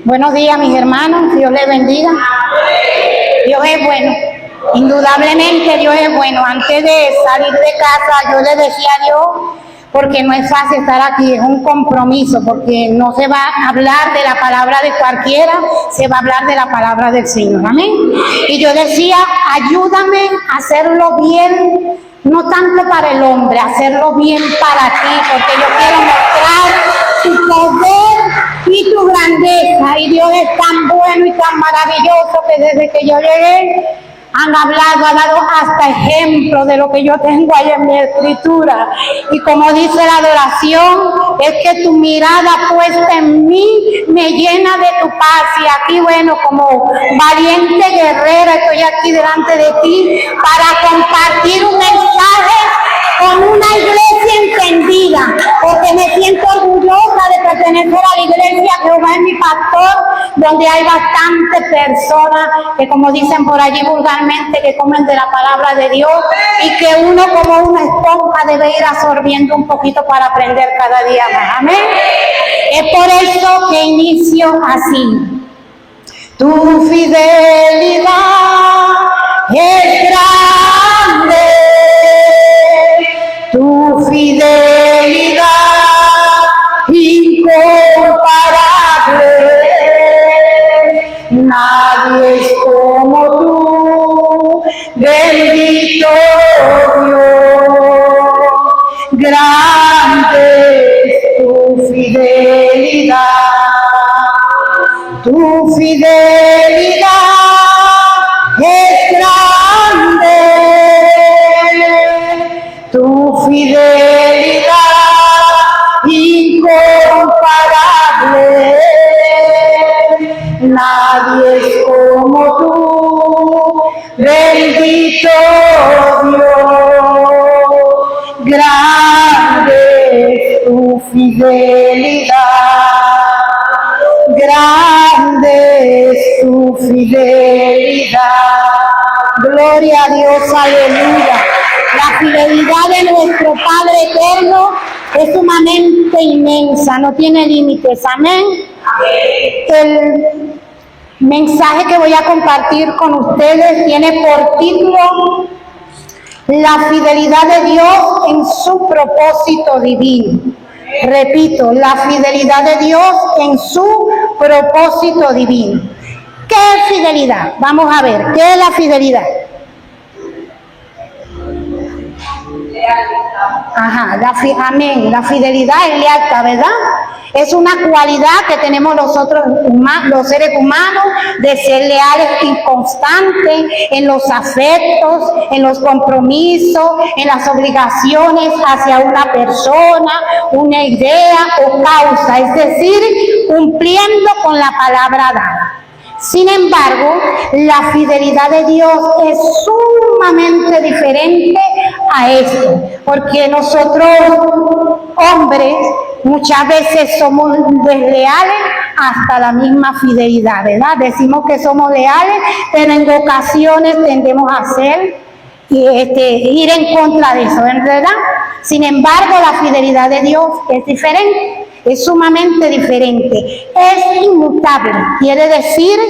Buenos días, mis hermanos. Dios les bendiga. Dios es bueno. Indudablemente Dios es bueno. Antes de salir de casa, yo le decía a Dios, porque no es fácil estar aquí, es un compromiso, porque no se va a hablar de la palabra de cualquiera, se va a hablar de la palabra del Señor. Amén. Y yo decía, ayúdame a hacerlo bien, no tanto para el hombre, hacerlo bien para ti, porque yo quiero mostrar tu poder y tu grandeza. Y Dios es tan bueno y tan maravilloso que desde que yo llegué han hablado, han dado hasta ejemplo de lo que yo tengo ahí en mi escritura. Y como dice la adoración, es que tu mirada puesta en mí me llena de tu paz. Y aquí, bueno, como valiente guerrera, estoy aquí delante de ti para compartir un mensaje con una iglesia entendida, porque me siento orgullosa de pertenecer a la iglesia. Jehová es mi pastor, donde hay bastantes personas que, como dicen por allí vulgarmente, que comen de la palabra de Dios, y que uno como una esponja debe ir absorbiendo un poquito para aprender cada día más. Amén. Es por eso que inicio así. Tu fidelidad es grande, tu fidelidad incomparable, nadie es como tú, bendito Dios, grande es tu fidelidad, tu fidelidad es grande, tu fidelidad incomparable, nadie es como tú, bendito Dios, grande es tu fidelidad, grande es tu fidelidad, gloria a Dios, aleluya. La fidelidad de nuestro Padre eterno es sumamente inmensa, no tiene límites. Amén. El mensaje que voy a compartir con ustedes tiene por título La fidelidad de Dios en su propósito divino. Repito, la fidelidad de Dios en su propósito divino. ¿Qué es fidelidad? Vamos a ver, ¿qué es la fidelidad? Ajá, amén. La fidelidad es lealtad, ¿verdad? Es una cualidad que tenemos nosotros, los seres humanos, de ser leales y constantes en los afectos, en los compromisos, en las obligaciones hacia una persona, una idea o causa, es decir, cumpliendo con la palabra dada. Sin embargo, la fidelidad de Dios es sumamente diferente a esto, porque nosotros, hombres, muchas veces somos desleales hasta la misma fidelidad, ¿verdad? Decimos que somos leales, pero en ocasiones tendemos a hacer ir en contra de eso, ¿verdad? Sin embargo, la fidelidad de Dios es diferente. Es sumamente diferente, es inmutable, quiere decir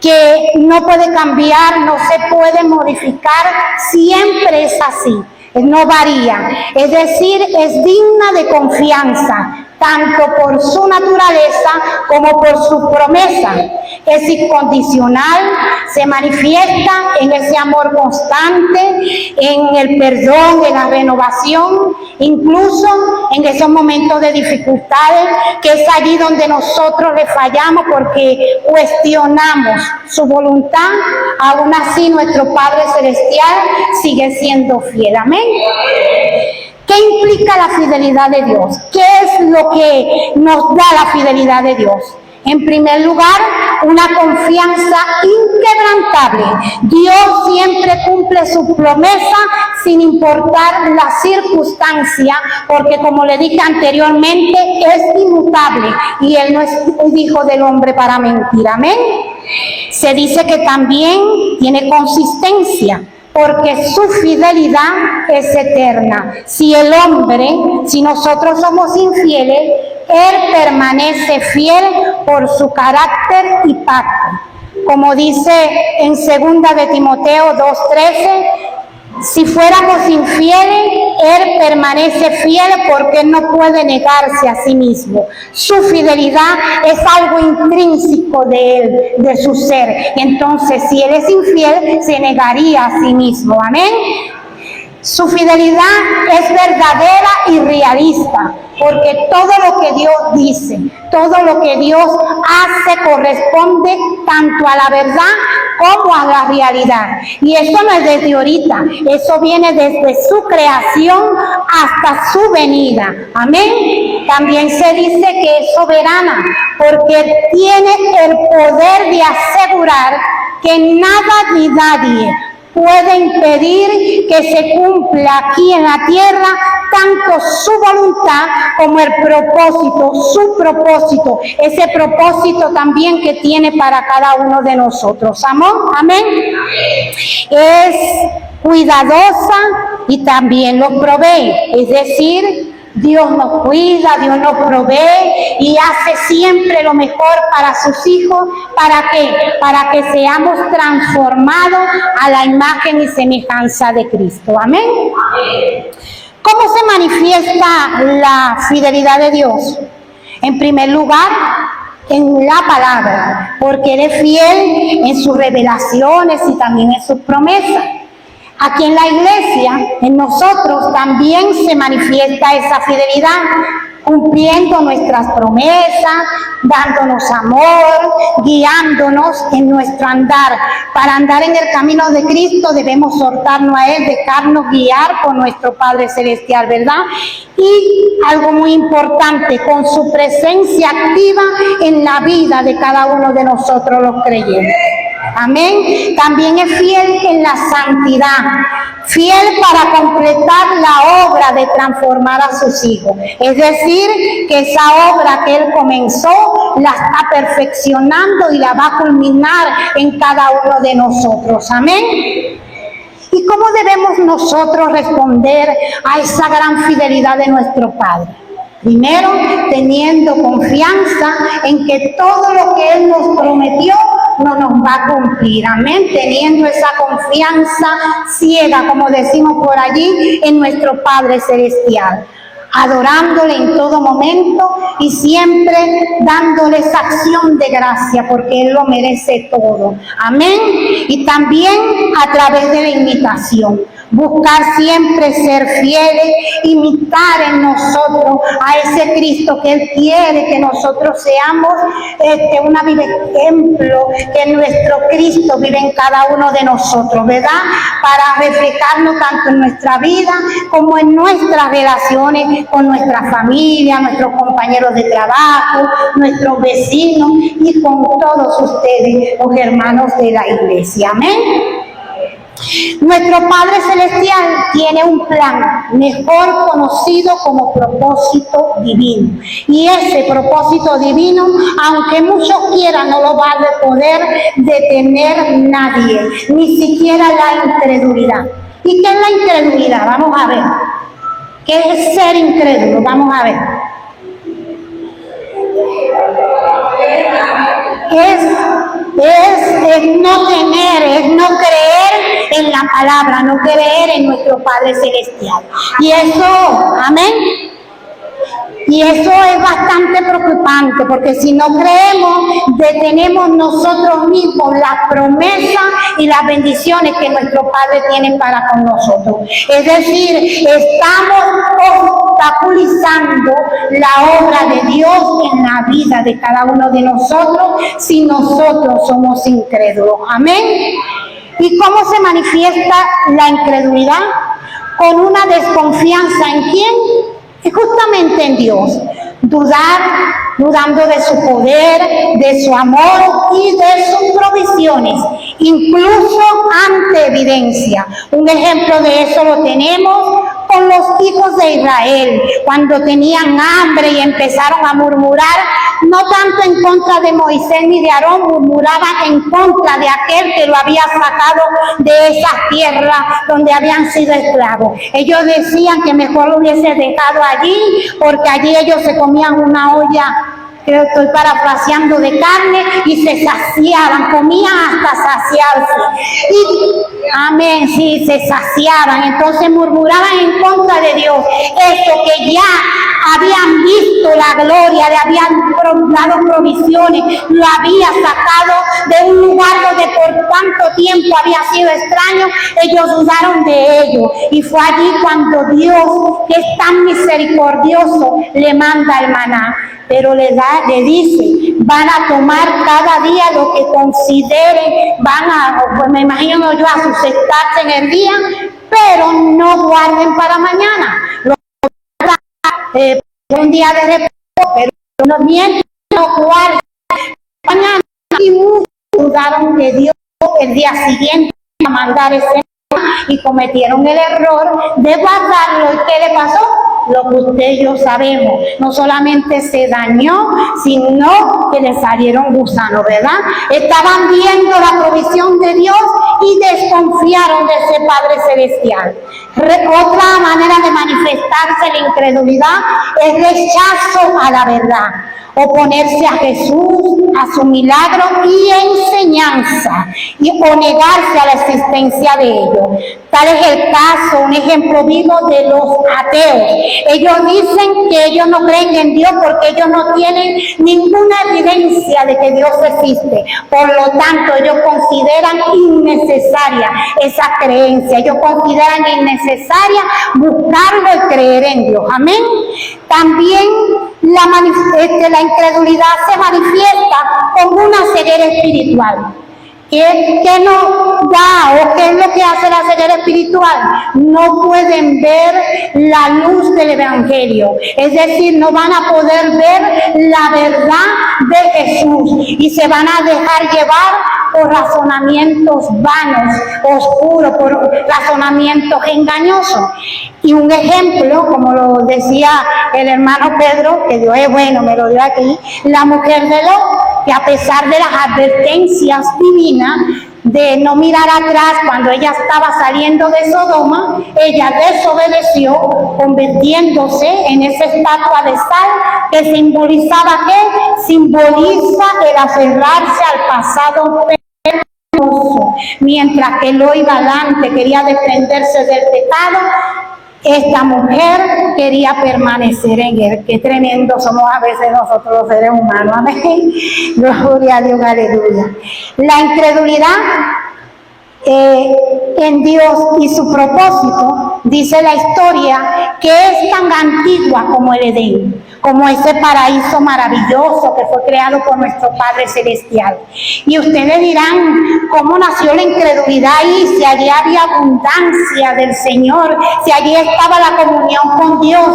que no puede cambiar, no se puede modificar, siempre es así, no varía, es decir, es digna de confianza, tanto por su naturaleza como por su promesa. Es incondicional, se manifiesta en ese amor constante, en el perdón, en la renovación, incluso en esos momentos de dificultades, que es allí donde nosotros le fallamos porque cuestionamos su voluntad. Aún así nuestro Padre Celestial sigue siendo fiel. Amén. ¿Qué implica la fidelidad de Dios? ¿Qué es lo que nos da la fidelidad de Dios? En primer lugar, una confianza inquebrantable. Dios siempre cumple su promesa sin importar la circunstancia, porque como le dije anteriormente, es inmutable y Él no es un hijo del hombre para mentir. Amén. Se dice que también tiene consistencia, porque su fidelidad es eterna. Si nosotros somos infieles, Él permanece fiel por su carácter y pacto. Como dice en 2 de Timoteo 2:13, si fuéramos infieles, Él permanece fiel porque Él no puede negarse a sí mismo. Su fidelidad es algo intrínseco de Él, de su ser. Entonces, si Él es infiel, se negaría a sí mismo. Amén. Su fidelidad es verdadera y realista, porque todo lo que Dios dice, todo lo que Dios hace corresponde tanto a la verdad como a la realidad. Y eso no es desde ahorita, eso viene desde su creación hasta su venida. Amén. También se dice que es soberana, porque tiene el poder de asegurar que nada ni nadie puede impedir que se cumpla aquí en la tierra tanto su voluntad como el propósito, su propósito, ese propósito también que tiene para cada uno de nosotros. Amén. Es cuidadosa y también los provee, es decir, Dios nos cuida, Dios nos provee y hace siempre lo mejor para sus hijos. ¿Para qué? Para que seamos transformados a la imagen y semejanza de Cristo. Amén. ¿Cómo se manifiesta la fidelidad de Dios? En primer lugar, en la palabra, porque Él es fiel en sus revelaciones y también en sus promesas. Aquí en la iglesia, en nosotros también se manifiesta esa fidelidad, cumpliendo nuestras promesas, dándonos amor, guiándonos en nuestro andar. Para andar en el camino de Cristo debemos soltarnos a Él, dejarnos guiar por nuestro Padre Celestial, ¿verdad? Y algo muy importante, con su presencia activa en la vida de cada uno de nosotros los creyentes. Amén. También es fiel en la santidad, fiel para completar la obra de transformar a sus hijos. Es decir, que esa obra que Él comenzó la está perfeccionando y la va a culminar en cada uno de nosotros. Amén. ¿Y cómo debemos nosotros responder a esa gran fidelidad de nuestro Padre? Primero, teniendo confianza en que todo lo que Él nos prometió no nos va a cumplir. Amén. Teniendo esa confianza ciega, como decimos por allí, en nuestro Padre Celestial. Adorándole en todo momento y siempre dándole esa acción de gracia, porque Él lo merece todo. Amén. Y también a través de la imitación. Buscar siempre ser fieles, imitar en nosotros a ese Cristo que Él quiere que nosotros seamos, una vive ejemplo, que nuestro Cristo vive en cada uno de nosotros, ¿verdad? Para reflejarnos tanto en nuestra vida como en nuestras relaciones con nuestra familia, nuestros compañeros de trabajo, nuestros vecinos y con todos ustedes, los hermanos de la iglesia. Amén. Nuestro Padre Celestial tiene un plan mejor conocido como propósito divino. Y ese propósito divino, aunque muchos quieran, no lo va a poder detener nadie, ni siquiera la incredulidad. ¿Y qué es la incredulidad? Vamos a ver. ¿Qué es ser incrédulo? Vamos a ver. Es no tener, es no creer en la palabra, no creer en nuestro Padre Celestial. Y eso, amén. Y eso es bastante preocupante, porque si no creemos, detenemos nosotros mismos las promesas y las bendiciones que nuestro Padre tiene para con nosotros. Es decir, estamos obstaculizando la obra de Dios en la vida de cada uno de nosotros si nosotros somos incrédulos. Amén. ¿Y cómo se manifiesta la incredulidad? Con una desconfianza ¿en quién? Es justamente en Dios. Dudando de su poder, de su amor y de sus provisiones, incluso ante evidencia. Un ejemplo de eso lo tenemos con los hijos de Israel cuando tenían hambre y empezaron a murmurar, no tanto en contra de Moisés ni de Aarón, murmuraban en contra de aquel que lo había sacado de esas tierras donde habían sido esclavos. Ellos decían que mejor lo hubiese dejado allí, porque allí ellos se comían una olla, creo que estoy parafraseando, de carne, y se saciaban, comían hasta saciarse. Y, amén, sí, se saciaban. Entonces murmuraban en contra de Dios. Eso que ya habían visto la gloria, le habían dado provisiones, lo había sacado de un lugar donde por tanto tiempo había sido extraño, ellos dudaron de ello. Y fue allí cuando Dios, que es tan misericordioso, le manda el maná. Pero le dice, van a tomar cada día lo que consideren, pues me imagino yo, a sustentarse en el día, pero no guarden para mañana. Un día de reposo, pero no mienten, no guarden mañana. Y muchos dudaron de Dios el día siguiente a mandar ese y cometieron el error de guardarlo. ¿Y qué le pasó? Lo que usted y yo sabemos, no solamente se dañó, sino que le salieron gusanos, ¿verdad? Estaban viendo la provisión de Dios y desconfiaron de ese Padre Celestial. Otra manera de manifestarse la incredulidad es rechazo a la verdad, oponerse a Jesús, a su milagro y enseñanza, o negarse a la existencia de ellos. Tal es el caso, un ejemplo vivo de los ateos. Ellos dicen que ellos no creen en Dios porque ellos no tienen ninguna evidencia de que Dios existe. Por lo tanto, ellos consideran innecesaria esa creencia. Ellos consideran innecesaria buscarlo y creer en Dios. Amén. También la incredulidad se manifiesta con una ceguera espiritual. ¿Qué nos da o qué es lo que hace la ceguera espiritual? No pueden ver la luz del Evangelio, es decir, no van a poder ver la verdad de Jesús y se van a dejar llevar por razonamientos vanos, oscuros, por razonamientos engañosos. Y un ejemplo, como lo decía el hermano Pedro, que Dios es bueno, me lo dio aquí, la mujer de Lot, que a pesar de las advertencias divinas de no mirar atrás cuando ella estaba saliendo de Sodoma, ella desobedeció, convirtiéndose en esa estatua de sal que simbolizaba ¿qué? Simboliza el aferrarse al pasado pecaminoso. Mientras que Lot iba adelante, quería desprenderse del pecado, esta mujer quería permanecer en él. Qué tremendo somos a veces nosotros los seres humanos. Amén. Gloria a Dios, aleluya. La incredulidad en Dios y su propósito, dice la historia, que es tan antigua como el Edén, como ese paraíso maravilloso que fue creado por nuestro Padre Celestial. Y ustedes dirán, ¿cómo nació la incredulidad ahí? Si allí había abundancia del Señor, si allí estaba la comunión con Dios.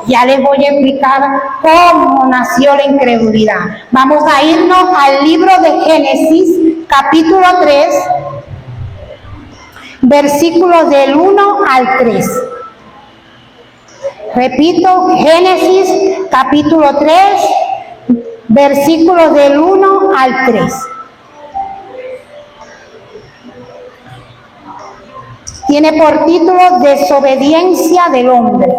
Ya les voy a explicar cómo nació la incredulidad. Vamos a irnos al libro de Génesis, capítulo 3, versículos del 1 al 3. Repito, Génesis capítulo 3, versículos del 1 al 3. Tiene por título Desobediencia del hombre.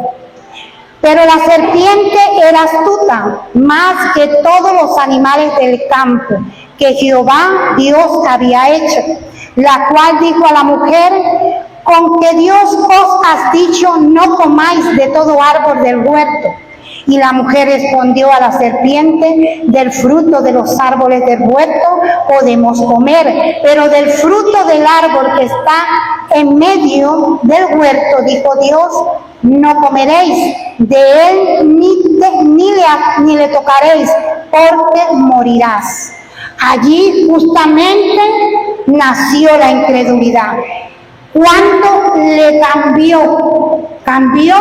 Pero la serpiente era astuta, más que todos los animales del campo que Jehová Dios había hecho, la cual dijo a la mujer: con que Dios os has dicho, no comáis de todo árbol del huerto. Y la mujer respondió a la serpiente: del fruto de los árboles del huerto podemos comer, pero del fruto del árbol que está en medio del huerto, dijo Dios, no comeréis de él ni le tocaréis, porque morirás. Allí justamente nació la incredulidad. Cuando le cambió cambió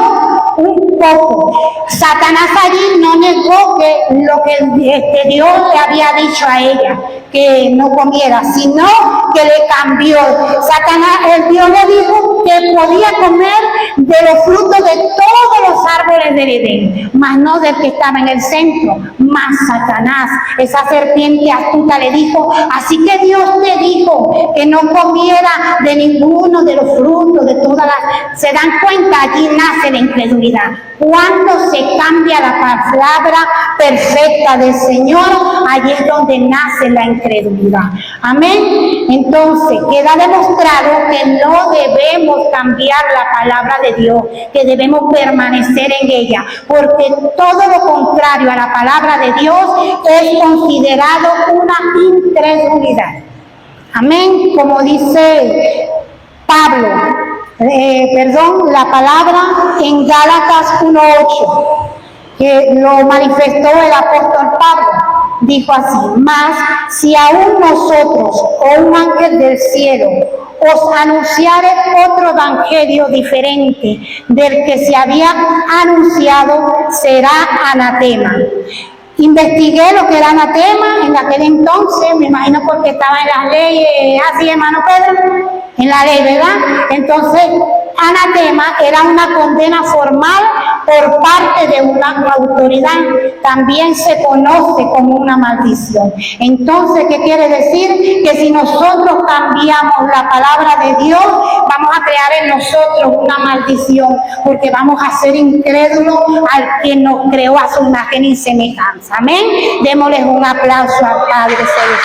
un poco. Satanás allí no negó que lo que Dios le había dicho a ella, que no comiera, sino que le cambió. Satanás, Dios le dijo que podía comer de los frutos de todos los árboles del Edén, mas no del que estaba en el centro. Mas Satanás, esa serpiente astuta, le dijo, así que Dios te dijo que no comiera de ninguno de los frutos de todas las... ¿Se dan cuenta? Allí nace la incredulidad. Cuando se cambia la palabra perfecta del Señor, allí es donde nace la incredulidad. Amén. Entonces, queda demostrado que no debemos cambiar la palabra de Dios, que debemos permanecer en ella, porque todo lo contrario a la palabra de Dios es considerado una incredulidad. Amén. Como dice Pablo, la palabra en Gálatas 1:8, que lo manifestó el apóstol Pablo, dijo así: mas si aún nosotros o un ángel del cielo os anunciare otro evangelio diferente del que se había anunciado, será anatema. Investigué lo que era anatema en aquel entonces, me imagino porque estaba en las leyes, así, hermano Pedro, en la ley, ¿verdad? Entonces, anatema era una condena formal por parte de una autoridad, también se conoce como una maldición. Entonces, ¿qué quiere decir? Que si nosotros cambiamos la palabra de Dios, vamos a crear en nosotros una maldición, porque vamos a ser incrédulos al que nos creó a su imagen y semejanza. Amén. Démosles un aplauso al Padre Celestial.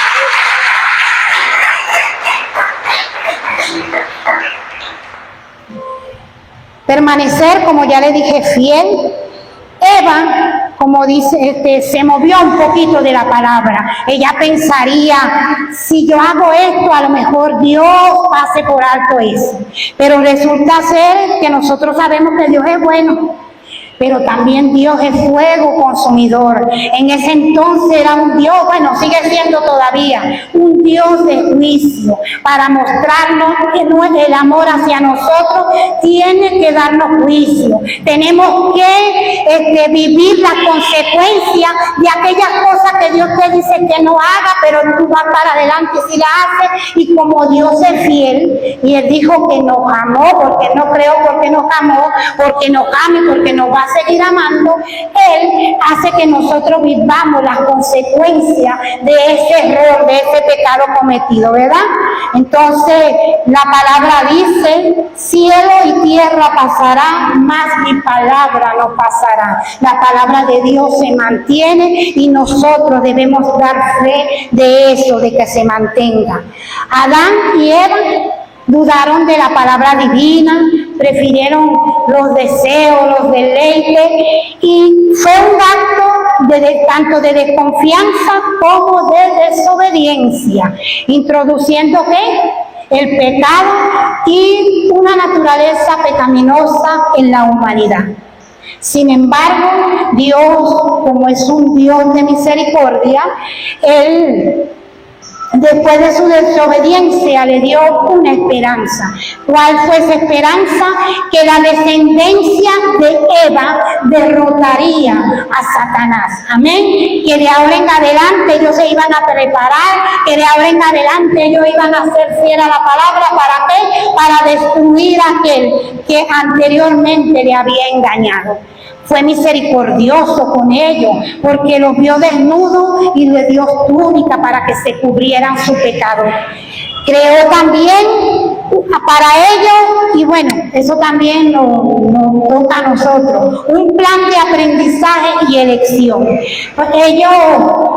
Permanecer, como ya le dije, fiel. Eva, como dice, se movió un poquito de la palabra. Ella pensaría, si yo hago esto, a lo mejor Dios pase por alto eso. Pero resulta ser que nosotros sabemos que Dios es bueno, pero también Dios es fuego consumidor. En ese entonces era un Dios, bueno, sigue siendo todavía, un Dios de juicio. Para mostrarnos que el amor hacia nosotros tiene que darnos juicio. Tenemos que vivir las consecuencias de aquellas cosas que Dios te dice que no haga, pero tú vas para adelante si la haces. Y como Dios es fiel, y Él dijo que nos amó, porque no creo porque nos amó, porque nos ama y porque nos va a seguir amando, Él hace que nosotros vivamos las consecuencias de ese error, de ese pecado cometido, ¿verdad? Entonces, la palabra dice, cielo y tierra pasarán, mas mi palabra no pasará. La palabra de Dios se mantiene y nosotros debemos dar fe de eso, de que se mantenga. Adán y Eva dudaron de la palabra divina, prefirieron los deseos, los deleites, y fue un acto tanto de desconfianza como de desobediencia, introduciendo el pecado y una naturaleza pecaminosa en la humanidad. Sin embargo, Dios, como es un Dios de misericordia, Él, después de su desobediencia, le dio una esperanza. ¿Cuál fue esa esperanza? Que la descendencia de Eva derrotaría a Satanás. Amén. Que de ahora en adelante ellos se iban a preparar, que de ahora en adelante ellos iban a ser fieles a la palabra. ¿Para qué? Para destruir a aquel que anteriormente le había engañado. Fue misericordioso con ellos, porque los vio desnudos y le dio túnica para que se cubrieran su pecado. Creó también para ellos, y bueno, eso también nos toca a nosotros, un plan de aprendizaje y elección. Pues ellos,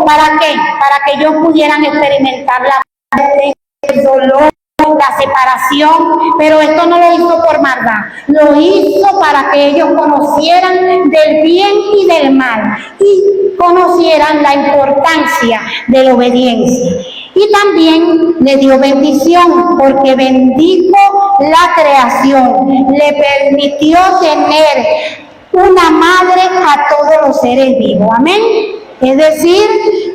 ¿para qué? Para que ellos pudieran experimentar la muerte, el dolor, la separación, pero esto no lo hizo por maldad, lo hizo para que ellos conocieran del bien y del mal y conocieran la importancia de la obediencia. Y también le dio bendición, porque bendijo la creación, le permitió tener una madre a todos los seres vivos. Amén. Es decir,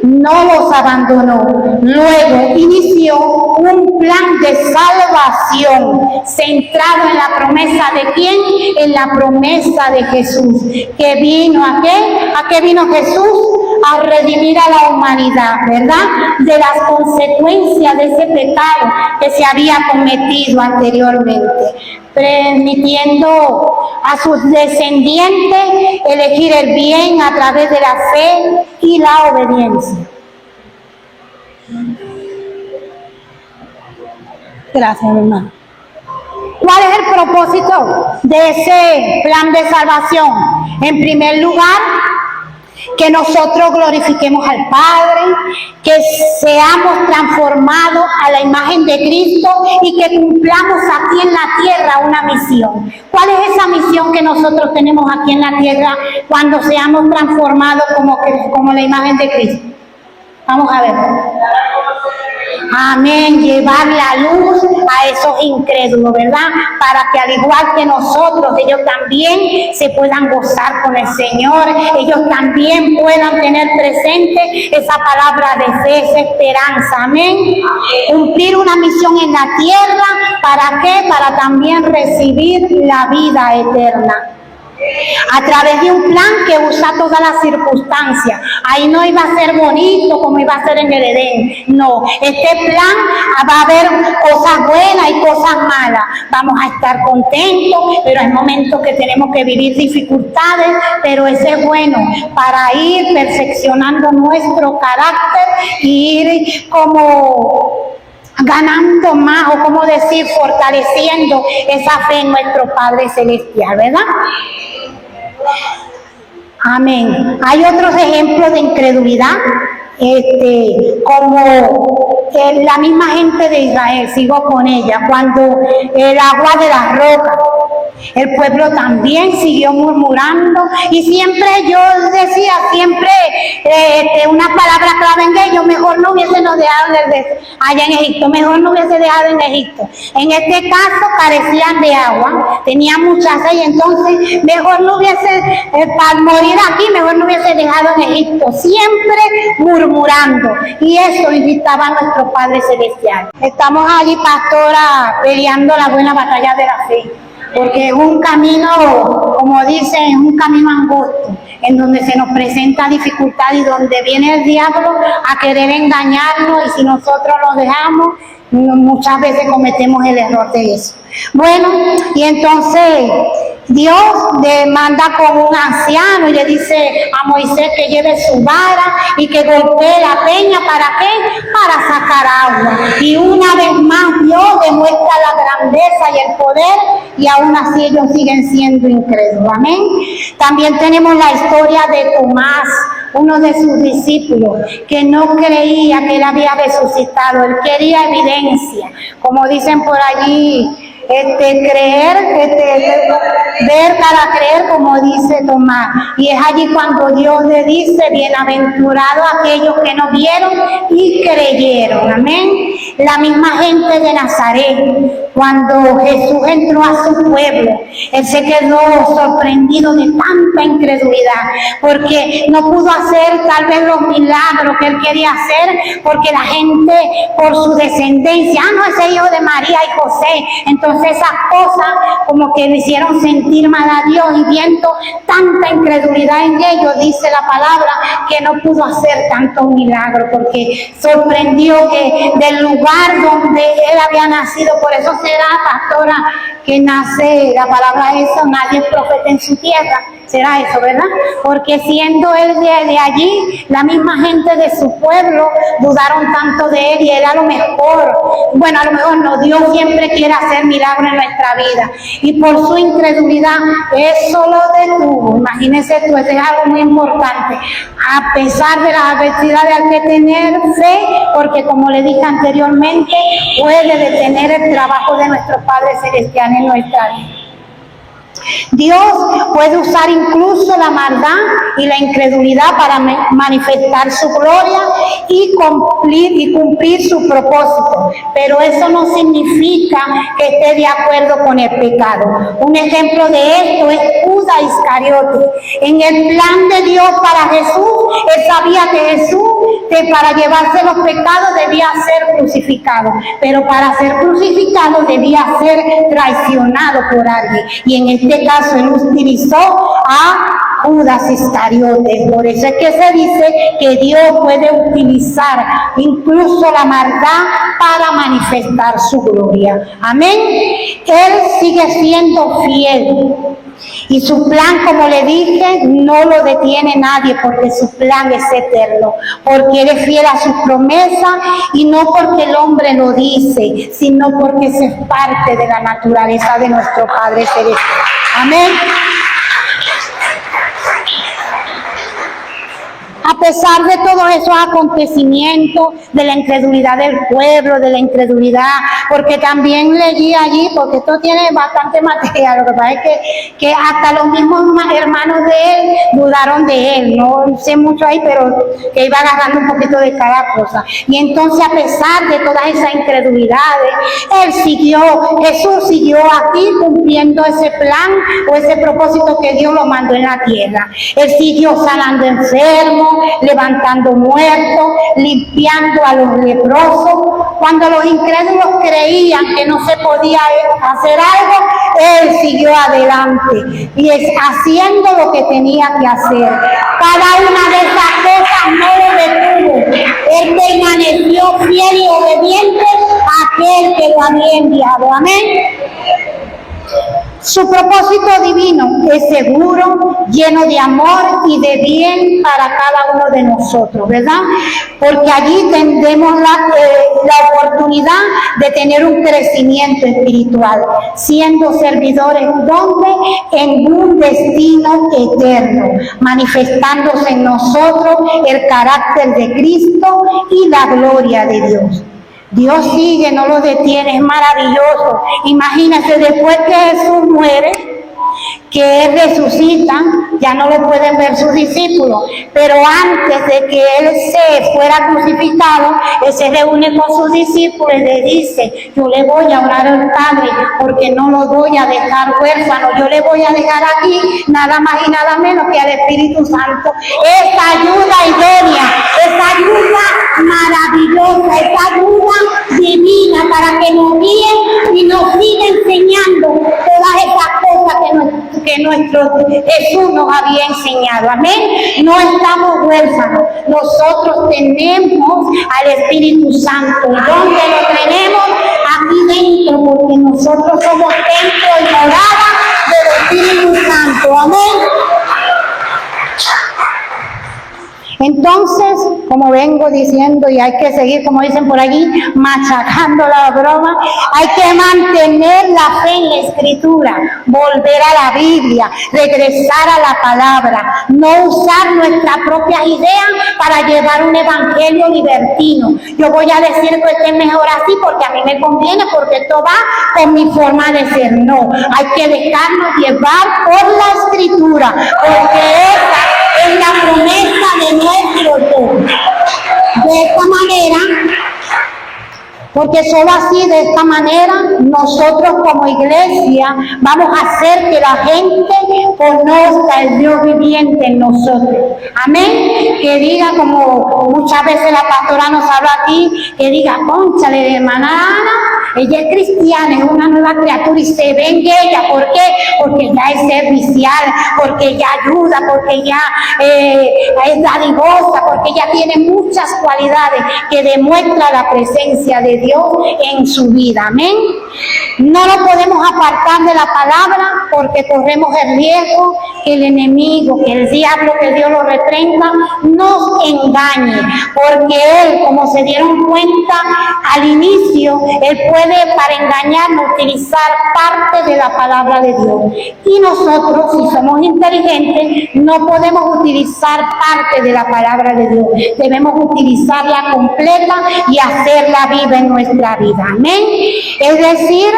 no los abandonó. Luego inició un plan de salvación centrado en la promesa de ¿quién? En la promesa de Jesús, que vino ¿a qué? ¿A qué vino Jesús? A redimir a la humanidad, ¿verdad? De las consecuencias de ese pecado que se había cometido anteriormente, permitiendo a sus descendientes elegir el bien a través de la fe y la obediencia. Gracias, hermano. ¿Cuál es el propósito de ese plan de salvación? En primer lugar, que nosotros glorifiquemos al Padre, que seamos transformados a la imagen de Cristo y que cumplamos aquí en la tierra una misión. ¿Cuál es esa misión que nosotros tenemos aquí en la tierra cuando seamos transformados como la imagen de Cristo? Vamos a ver. Amén, llevar la luz a esos incrédulos, ¿verdad? Para que al igual que nosotros, ellos también se puedan gozar con el Señor, ellos también puedan tener presente esa palabra de fe, esa esperanza, amén. Cumplir una misión en la tierra, ¿para qué? Para también recibir la vida eterna. A través de un plan que usa todas las circunstancias. Ahí no iba a ser bonito como iba a ser en el Edén. No, este plan va a haber cosas buenas y cosas malas. Vamos a estar contentos, pero hay momentos que tenemos que vivir dificultades, pero ese es bueno para ir perfeccionando nuestro carácter y ir como ganando más, o como decir, fortaleciendo esa fe en nuestro Padre Celestial, ¿verdad? Amén. Hay otros ejemplos de incredulidad, como la misma gente de Israel, sigo con ella, cuando el agua de las rocas, el pueblo también siguió murmurando y siempre yo decía, una palabra clave en ellos, mejor no hubiésemos dejado allá en Egipto, mejor no hubiese dejado en Egipto. En este caso carecían de agua, tenían mucha sed y entonces mejor no hubiese, para morir aquí, mejor no hubiese dejado en Egipto, siempre murmurando, y eso irritaba a nuestro Padre Celestial. Estamos allí, pastora, peleando la buena batalla de la fe, porque es un camino, como dicen, es un camino angosto, en donde se nos presenta dificultad y donde viene el diablo a querer engañarnos, y si nosotros lo dejamos, muchas veces cometemos el error de eso. Bueno, y entonces Dios manda con un anciano y le dice a Moisés que lleve su vara y que golpee la peña. ¿Para qué? Para sacar agua. Y una vez más Dios demuestra la grandeza y el poder, y aún así ellos siguen siendo incrédulos. Amén. También tenemos la historia de Tomás, uno de sus discípulos, que no creía que él había resucitado. Él quería evidencia, como dicen por allí, ver para creer, como dice Tomás. Y es allí cuando Dios le dice, bienaventurados aquellos que no vieron y creyeron. Amén. La misma gente de Nazaret, cuando Jesús entró a su pueblo, él se quedó sorprendido de tanta incredulidad, porque no pudo hacer tal vez los milagros que él quería hacer, porque la gente, por su descendencia, no, ese hijo de María y José. Entonces esas cosas como que le hicieron sentir mal a Dios, y viendo tanta incredulidad en ellos, dice la palabra que no pudo hacer tantos milagros, porque sorprendió que del lugar donde él había nacido. Por eso será, pastora, que nace, la palabra esa, nadie es profeta en su tierra. Será eso, ¿verdad? Porque siendo él de allí, la misma gente de su pueblo dudaron tanto de él, y era lo mejor. Bueno, a lo mejor no, Dios siempre quiere hacer milagros en nuestra vida, y por su incredulidad eso lo detuvo. Imagínense tú, eso es algo muy importante. A pesar de las adversidades hay que tener fe, porque como le dije anteriormente, puede detener el trabajo de nuestro Padre Celestial en nuestra vida. Dios puede usar incluso la maldad y la incredulidad para manifestar su gloria y cumplir su propósito, pero eso no significa que esté de acuerdo con el pecado. Un ejemplo de esto es Judas Iscariote. En el plan de Dios para Jesús, él sabía que Jesús, para llevarse los pecados, debía ser crucificado, pero para ser crucificado debía ser traicionado por alguien, y en este caso él utilizó a Judas Iscariote. Por eso es que se dice que Dios puede utilizar incluso la maldad para manifestar su gloria. Amén. Él sigue siendo fiel. Y su plan, como le dije, no lo detiene nadie, porque su plan es eterno, porque Él es fiel a sus promesas, y no porque el hombre lo dice, sino porque eso es parte de la naturaleza de nuestro Padre Celestial. Amén. A pesar de todos esos acontecimientos, de la incredulidad del pueblo, de la incredulidad, porque también leí allí, porque esto tiene bastante material, lo que pasa es que hasta los mismos hermanos de él dudaron de él, no sé mucho ahí, pero que iba agarrando un poquito de cada cosa. Y entonces, a pesar de todas esas incredulidades, Jesús siguió aquí cumpliendo ese plan o ese propósito que Dios lo mandó en la tierra. Él siguió sanando enfermos, levantando muertos, limpiando a los leprosos. Cuando los incrédulos creían que no se podía hacer algo, Él siguió adelante y haciendo lo que tenía que hacer. Cada una de esas cosas no lo detuvo. Él permaneció fiel y obediente a aquel que lo había enviado. Amén. Su propósito divino es seguro, lleno de amor y de bien para cada uno de nosotros, ¿verdad? Porque allí tendremos la oportunidad de tener un crecimiento espiritual, siendo servidores donde en un destino eterno, manifestándose en nosotros el carácter de Cristo y la gloria de Dios. Dios sigue, no lo detiene, es maravilloso. Imagínense, después que Jesús muere, que Él resucita, ya no lo pueden ver sus discípulos, pero antes de que Él se fuera crucificado, Él se reúne con sus discípulos y le dice: yo le voy a orar al Padre, porque no lo voy a dejar huérfano, yo le voy a dejar aquí nada más y nada menos que al Espíritu Santo, esa ayuda idónea, esa ayuda maravillosa, esa ayuda divina, para que nos guíe y nos siga enseñando todas esas cosas que nuestro Jesús nos había enseñado. Amén. No estamos huérfanos, nosotros tenemos al Espíritu Santo. ¿Y dónde lo tenemos? Aquí dentro, porque nosotros somos templo y morada del Espíritu Santo. Amén. Entonces, como vengo diciendo, y hay que seguir, como dicen por allí, machacando la broma, hay que mantener la fe en la Escritura, volver a la Biblia, regresar a la palabra, no usar nuestras propias ideas para llevar un evangelio libertino. Yo voy a decir que es mejor así porque a mí me conviene, porque esto va con mi forma de ser. No, hay que dejarnos llevar por la Escritura, porque esa es la promesa de nuestro Dios. De esta manera, porque solo así, de esta manera, nosotros como iglesia vamos a hacer que la gente conozca el Dios viviente en nosotros. Amén. Que diga, como muchas veces la pastora nos habla aquí, que diga: cónchale, hermana Ana, ella es cristiana, es una nueva criatura y se ve en ella. ¿Por qué? Porque ya es servicial, porque ella ayuda, porque ella es dadivosa, porque ella tiene muchas cualidades que demuestran la presencia de Dios en su vida. Amén. No nos podemos apartar de la palabra, porque corremos el riesgo que el enemigo, que el diablo, que Dios lo reprenda, nos engañe, porque él, como se dieron cuenta al inicio, él puede, para engañarnos, utilizar parte de la palabra de Dios. Y nosotros, si somos inteligentes, no podemos utilizar parte de la palabra de Dios. Debemos utilizarla completa y hacerla viva en nuestra vida. Amén. Es decir,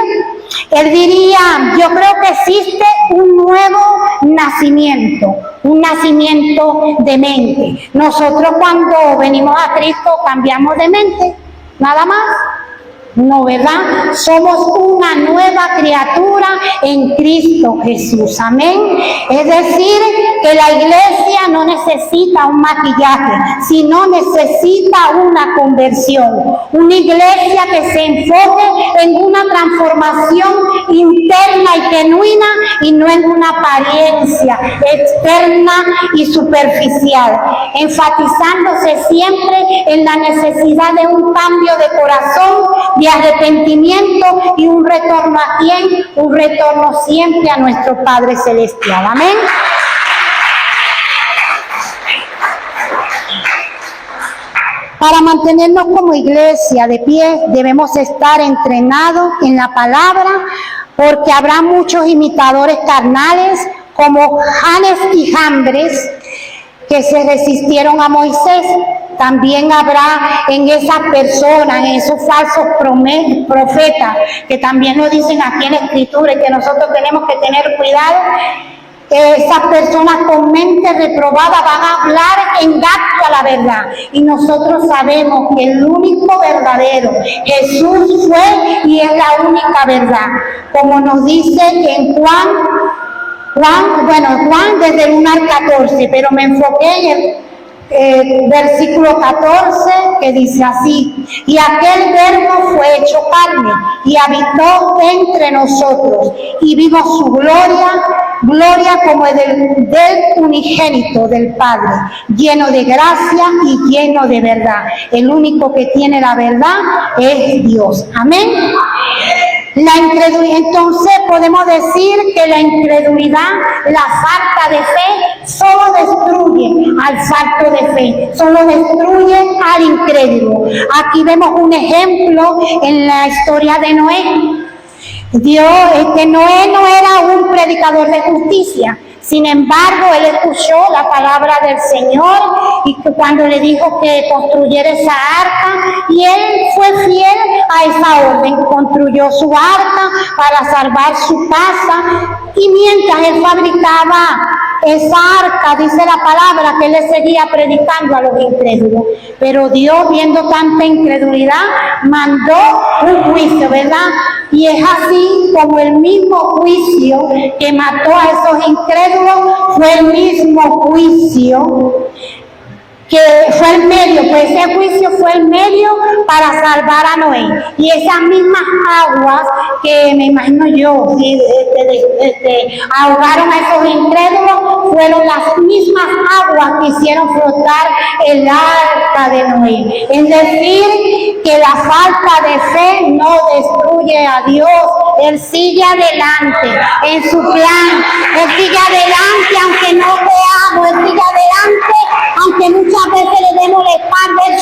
Él diría, yo creo que existe un nuevo nacimiento, un nacimiento de mente. Nosotros cuando venimos a Cristo cambiamos de mente, nada más. No, ¿verdad? Somos una nueva criatura en Cristo Jesús. Amén. Es decir, que la iglesia no necesita un maquillaje, sino necesita una conversión. Una iglesia que se enfoque en una transformación interna y genuina y no en una apariencia externa y superficial, enfatizándose siempre en la necesidad de un cambio de corazón, de arrepentimiento y un retorno a quién, un retorno siempre a nuestro Padre Celestial. Amén. Para mantenernos como iglesia de pie, debemos estar entrenados en la palabra, porque habrá muchos imitadores carnales como Janes y Jambres que se resistieron a Moisés. También habrá en esas personas, en esos falsos profetas, que también lo dicen aquí en la Escritura y que nosotros tenemos que tener cuidado. Esas personas con mente reprobada van a hablar engaño a la verdad. Y nosotros sabemos que el único verdadero, Jesús fue y es la única verdad. Como nos dice en Juan desde el 1 al 14, pero me enfoqué en el versículo 14, que dice así: y aquel verbo fue hecho carne y habitó entre nosotros y vimos su gloria como del unigénito del Padre, lleno de gracia y lleno de verdad. El único que tiene la verdad es Dios. Amén. La incredulidad, entonces podemos decir que la incredulidad, la falta de fe, solo destruye al falto de fe, solo destruye al incrédulo. Aquí vemos un ejemplo en la historia de Noé. Que Noé no era un predicador de justicia. Sin embargo, él escuchó la palabra del Señor y cuando le dijo que construyera esa arca, y él fue fiel a esa orden, construyó su arca para salvar su casa, y mientras él fabricaba esa arca, dice la palabra que él le seguía predicando a los incrédulos. Pero Dios, viendo tanta incredulidad, mandó un juicio, ¿verdad? Y es así como el mismo juicio que mató a esos incrédulos fue el mismo juicio que fue el medio, pues ese juicio fue el medio para salvar a Noé. Y esas mismas aguas que me imagino yo, ¿sí? Ahogaron a esos incrédulos, fueron las mismas aguas que hicieron flotar el arca de Noé. Es decir, que la falta de fe no destruye a Dios. Él sigue adelante en su plan. Él sigue adelante aunque no veamos. Él sigue adelante aunque muchas veces le demos la espalda. Él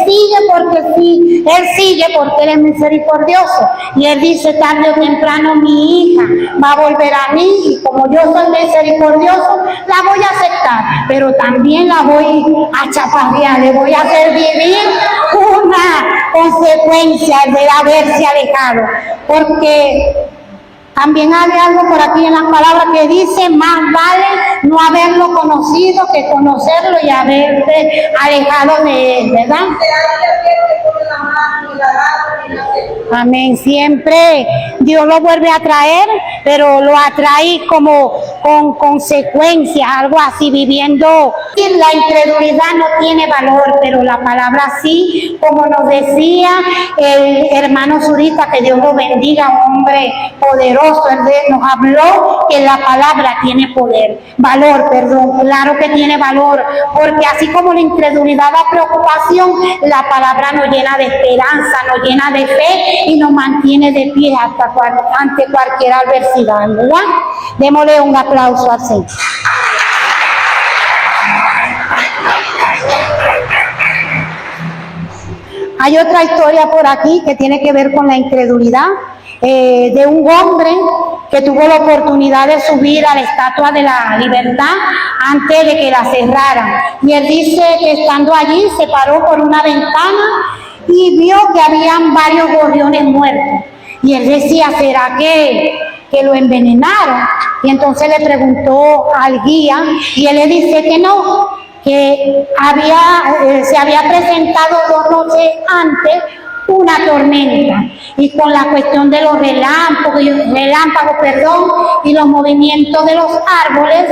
sigue porque sí. Él sigue porque Él es misericordioso. Y Él dice, tarde o temprano mi hija va a volver a mí, y como yo soy misericordioso, la voy a aceptar, pero también la voy a chaparrear, le voy a hacer vivir una consecuencia de haberse alejado, porque también hay algo por aquí en las palabras que dice: más vale no haberlo conocido que conocerlo y haberte alejado de él, ¿verdad? Amén. Siempre Dios lo vuelve a traer, pero lo atrae como con consecuencias, algo así, viviendo. La incredulidad no tiene valor, pero la palabra sí, como nos decía el hermano Zurita, que Dios lo bendiga, un hombre poderoso. Él nos habló que la palabra tiene valor, claro que tiene valor, porque así como la incredulidad da preocupación, la palabra nos llena de esperanza, nos llena de fe y nos mantiene de pie ante cualquier adversidad, ¿verdad? Démosle un aplauso al Señor. Hay otra historia por aquí que tiene que ver con la incredulidad, de un hombre que tuvo la oportunidad de subir a la Estatua de la Libertad antes de que la cerraran. Y él dice que estando allí se paró por una ventana y vio que habían varios gorriones muertos. Y él decía, ¿será que lo envenenaron? Y entonces le preguntó al guía y él le dice que no, que se había presentado 2 noches antes una tormenta, y con la cuestión de los relámpagos, y los movimientos de los árboles,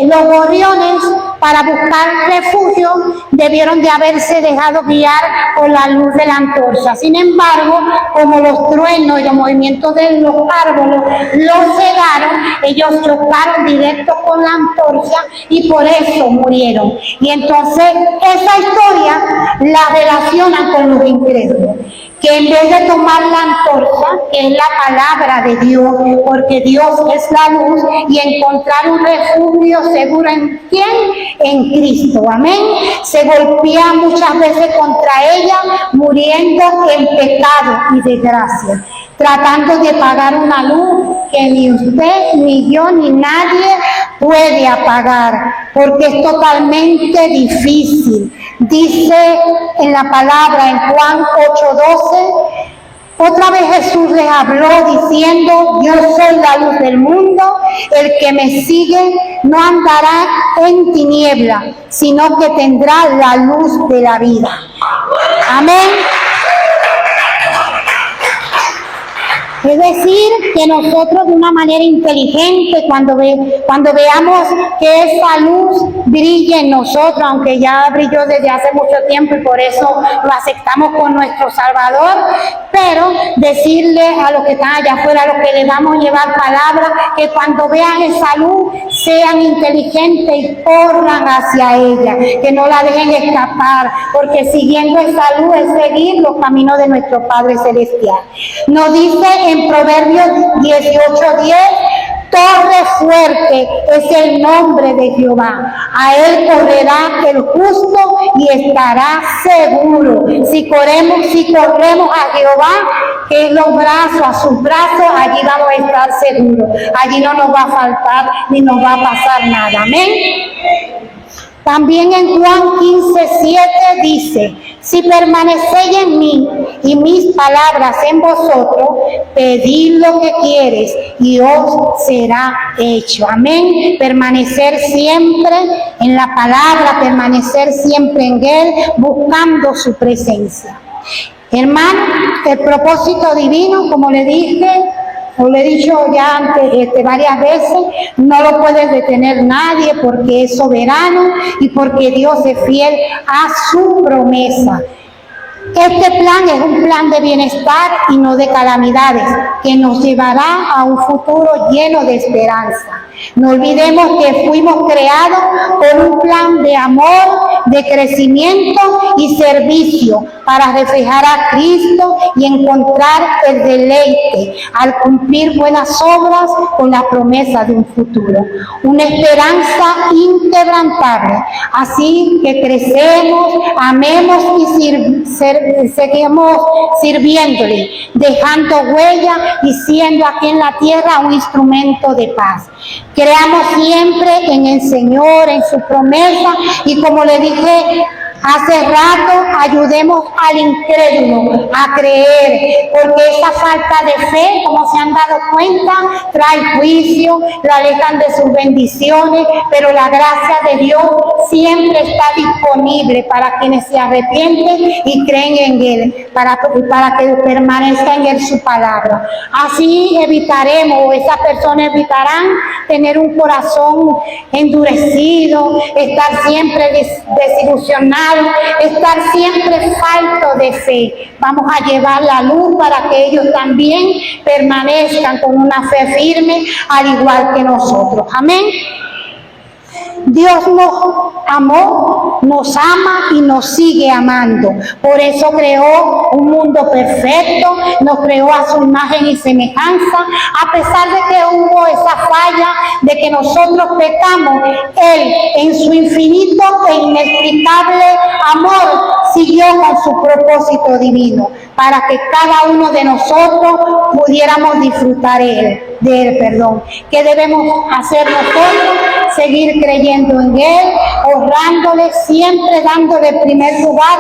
los gorriones, para buscar refugio, debieron de haberse dejado guiar por la luz de la antorcha. Sin embargo, como los truenos y los movimientos de los árboles los cegaron, ellos chocaron directo con la antorcha y por eso murieron. Y entonces esa historia la relacionan con los incrédulos, que en vez de tomar la antorcha, que es la palabra de Dios, porque Dios es la luz, y encontrar un refugio seguro ¿en quién? En Cristo, amén. Se golpea muchas veces contra ella, muriendo en pecado y desgracia, tratando de pagar una luz que ni usted, ni yo, ni nadie puede apagar, porque es totalmente difícil. Dice en la palabra en Juan 8:12, otra vez Jesús les habló diciendo, yo soy la luz del mundo, el que me sigue no andará en tiniebla, sino que tendrá la luz de la vida. Amén. Es decir, que nosotros de una manera inteligente, cuando veamos que esa luz brille en nosotros, aunque ya brilló desde hace mucho tiempo y por eso lo aceptamos con nuestro Salvador, pero decirle a los que están allá afuera, a los que les vamos a llevar palabras, que cuando vean esa luz sean inteligentes y corran hacia ella, que no la dejen escapar, porque siguiendo esa luz es seguir los caminos de nuestro Padre Celestial. Nos dice en Proverbios 18:10, torre fuerte es el nombre de Jehová, a él correrá el justo y estará seguro. Si corremos a Jehová, que es los brazos, a sus brazos, allí vamos a estar seguros, allí no nos va a faltar ni nos va a pasar nada, amén. También en Juan 15:7 dice, si permanecéis en mí y mis palabras en vosotros, pedid lo que quieres y os será hecho. Amén. Permanecer siempre en la palabra, permanecer siempre en Él, buscando su presencia. Hermano, el propósito divino, como le dije, o le he dicho ya antes varias veces, no lo puede detener nadie porque es soberano y porque Dios es fiel a su promesa. Este plan es un plan de bienestar y no de calamidades, que nos llevará a un futuro lleno de esperanza. No olvidemos que fuimos creados con un plan de amor, de crecimiento y servicio para reflejar a Cristo y encontrar el deleite al cumplir buenas obras con la promesa de un futuro. Una esperanza inquebrantable. Así que crecemos, amemos y seguimos sirviéndole, dejando huella y siendo aquí en la tierra un instrumento de paz. Creamos siempre en el Señor, en su promesa, y como le dije hace rato, ayudemos al incrédulo a creer, porque esa falta de fe, como se han dado cuenta, trae juicio, lo alejan de sus bendiciones, pero la gracia de Dios siempre está disponible para quienes se arrepienten y creen en Él, para que permanezca en Él su palabra. Así evitaremos, o esas personas evitarán tener un corazón endurecido, estar siempre desilusionado, estar siempre falto de fe. Vamos a llevar la luz para que ellos también permanezcan con una fe firme, al igual que nosotros. Amén. Dios nos amó, nos ama y nos sigue amando. Por eso creó un mundo perfecto, nos creó a su imagen y semejanza. A pesar de que hubo esa falla, de que nosotros pecamos, Él en su infinito e inexplicable amor siguió con su propósito divino, para que cada uno de nosotros pudiéramos disfrutar de Él. ¿Qué debemos hacer nosotros? Seguir creyendo en Él, honrándole, siempre dándole primer lugar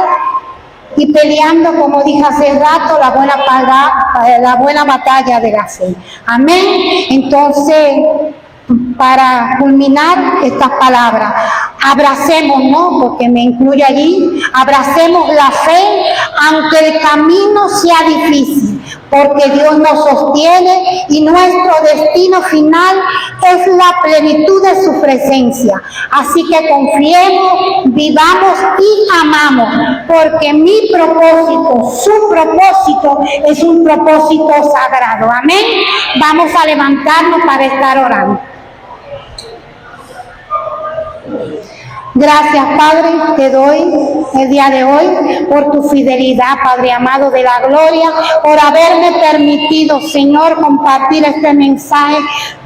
y peleando, como dije hace rato, la buena batalla de la fe. Amén. Entonces, para culminar estas palabras, abracemos, ¿no? Porque me incluye allí, abracemos la fe, aunque el camino sea difícil, porque Dios nos sostiene y nuestro destino final es la plenitud de su presencia. Así que confiemos, vivamos y amamos, porque mi propósito, su propósito, es un propósito sagrado. Amén. Vamos a levantarnos para estar orando. Gracias, Padre, te doy el día de hoy por tu fidelidad, Padre amado de la gloria, por haberme permitido, Señor, compartir este mensaje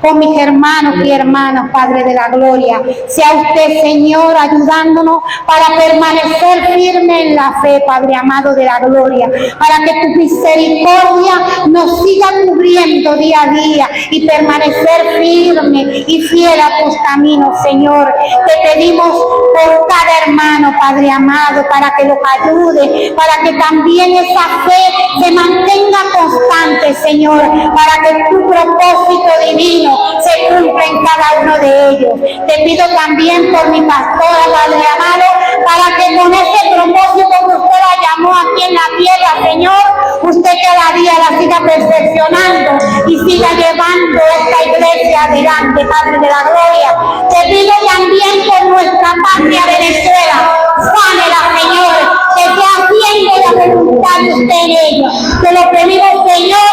con mis hermanos y hermanas, Padre de la gloria. Sea usted, Señor, ayudándonos para permanecer firme en la fe, Padre amado de la gloria, para que tu misericordia nos siga cubriendo día a día y permanecer firme y fiel a tus caminos, Señor. Te pedimos por cada hermano, Padre amado, para que los ayude, para que también esa fe se mantenga constante, Señor, para que tu propósito divino se cumpla en cada uno de ellos. Te pido también por mi pastora, Padre amado, para que con ese propósito que usted la llamó aquí en la tierra, Señor, usted cada día la siga perfeccionando y siga llevando esta iglesia adelante, Padre de la gloria. Te pido también por nuestra patria Venezuela, sánela, Señor, que sea haciendo la voluntad de usted en ella. Te lo pedimos, Señor,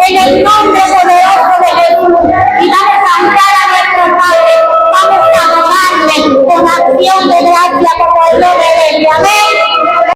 en el nombre poderoso de Jesús. Y vamos a cantar a nuestro Padre, vamos a adorarle con acción de gracia como el